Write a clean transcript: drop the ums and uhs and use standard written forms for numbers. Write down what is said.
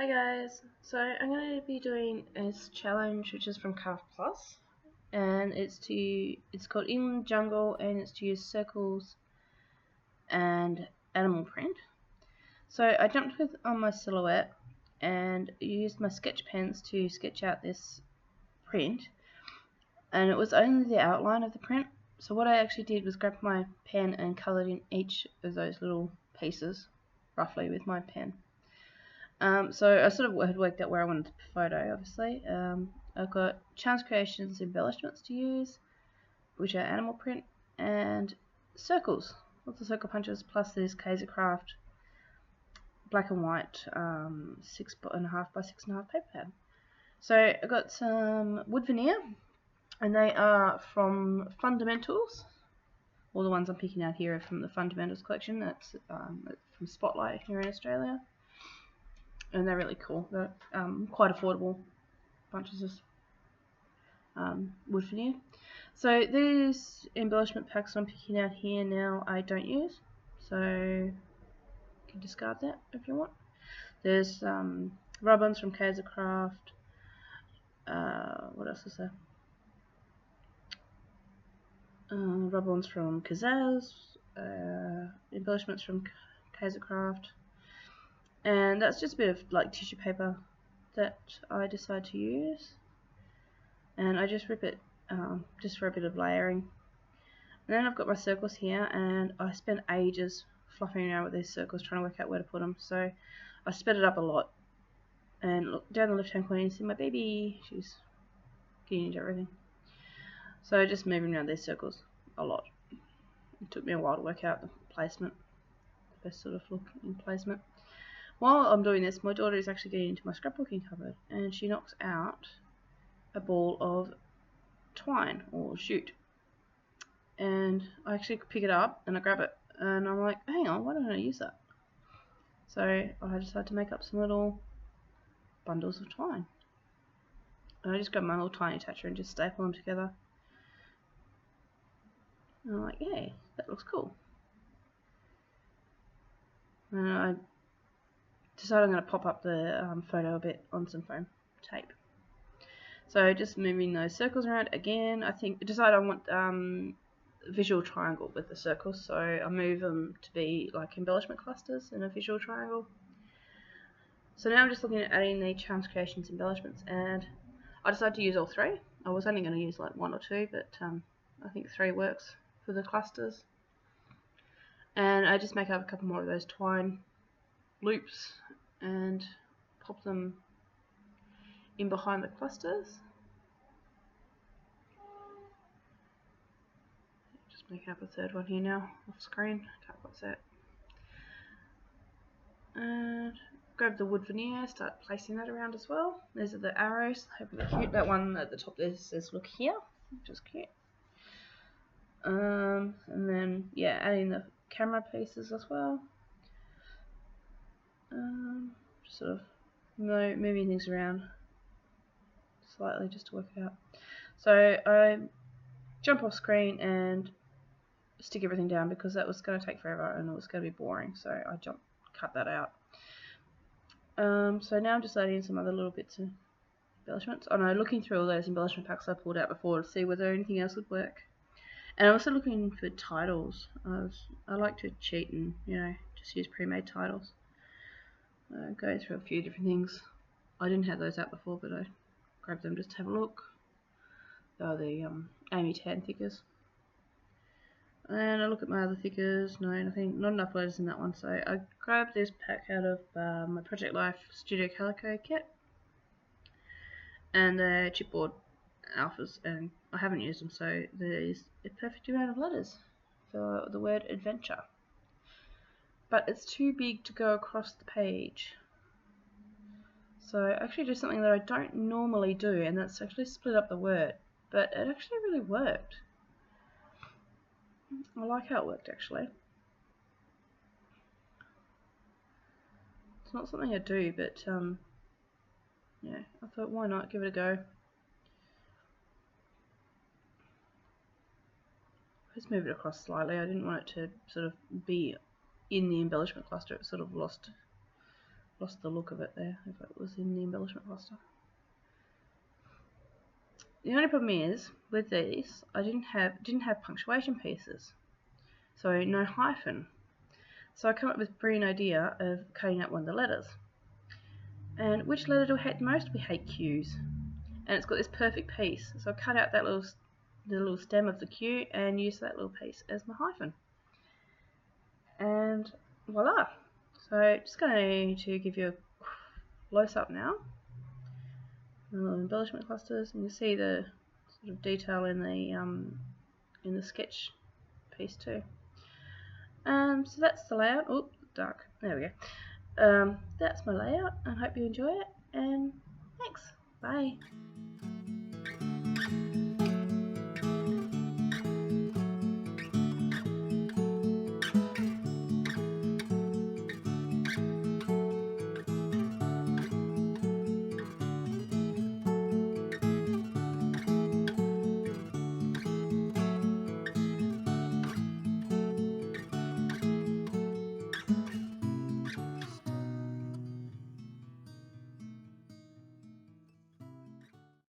Hi guys, so I'm going to be doing this challenge which is from Kraft Plus, and it's called Inland Jungle, and it's to use circles and animal print. So I jumped on my silhouette and used my sketch pens to sketch out this print, and it was only the outline of the print. So what I actually did was grab my pen and coloured in each of those little pieces roughly with my pen. So I sort of had worked out where I wanted the photo, obviously. I've got Chance Creations embellishments to use, which are animal print, and circles, lots of circle punches, plus this Kraft black and white 6.5 by 6.5 paper pad. So I got some wood veneer, and they are from Fundamentals. All the ones I'm picking out here are from the Fundamentals collection. That's from Spotlight here in Australia. And they're really cool. They're quite affordable bunches of wood veneer. So these embellishment packs I'm picking out here now I don't use, so you can discard that if you want. There's rub-ons from Kraft. What else is there? Rub-ons from Kazaz, embellishments from Kraft. And that's just a bit of like tissue paper that I decide to use, and I just rip it just for a bit of layering. And then I've got my circles here, and I spent ages fluffing around with these circles trying to work out where to put them, so I sped it up a lot. And look down the left hand corner, you see my baby, she's getting into everything. So just moving around these circles a lot. It took me a while to work out the placement, the best sort of look in placement. While I'm doing this, my daughter is actually getting into my scrapbooking cupboard, and she knocks out a ball of twine or jute. And I actually pick it up and I grab it, and I'm like, hang on, why don't I use that? So I decided to make up some little bundles of twine. And I just grab my little tiny attacher and just staple them together. And I'm like, yay, that looks cool. And I decided I'm going to pop up the photo a bit on some foam tape. So just moving those circles around again. I decided I want visual triangle with the circles, so I move them to be like embellishment clusters in a visual triangle. So now I'm just looking at adding the Chance Creations embellishments, and I decided to use all three. I was only going to use like one or two, but I think three works for the clusters. And I just make up a couple more of those twine loops and pop them in behind the clusters. Just making up a third one here now off screen, can't quite see it. And grab the wood veneer, start placing that around as well. These are the arrows, hoping they're cute. That one at the top there says look here, which is cute. And then yeah, adding the camera pieces as well. Just sort of moving things around slightly just to work it out. So I jump off screen and stick everything down because that was going to take forever and it was going to be boring, so I cut that out. So now I'm just adding some other little bits of embellishments. Oh no, looking through all those embellishment packs I pulled out before to see whether anything else would work. And I'm also looking for titles. I like to cheat and just use pre-made titles. Go through a few different things. I didn't have those out before, but I grabbed them just to have a look. Oh, the Amy Tan thickers. And I look at my other thickers. No, nothing, not enough letters in that one. So I grabbed this pack out of my Project Life Studio Calico kit, and the chipboard alphas, and I haven't used them, so there's a perfect amount of letters for the word adventure. But it's too big to go across the page. So I actually do something that I don't normally do, and that's actually split up the word. But it actually really worked. I like how it worked actually. It's not something I do, but yeah, I thought why not give it a go. Let's move it across slightly. I didn't want it to sort of be in the embellishment cluster. It sort of lost lost the look of it there if it was in the embellishment cluster. The only problem is with these, I didn't have punctuation pieces, so no hyphen. So I come up with a brilliant idea of cutting out one of the letters. And which letter do we hate the most? We hate Q's. And it's got this perfect piece. So I cut out that the little stem of the Q and use that little piece as my hyphen. And voila! So just going to give you a close up now. Little embellishment clusters, and you see the sort of detail in the sketch piece too. So that's the layout. Oh, dark. There we go. That's my layout. I hope you enjoy it, and thanks. Bye.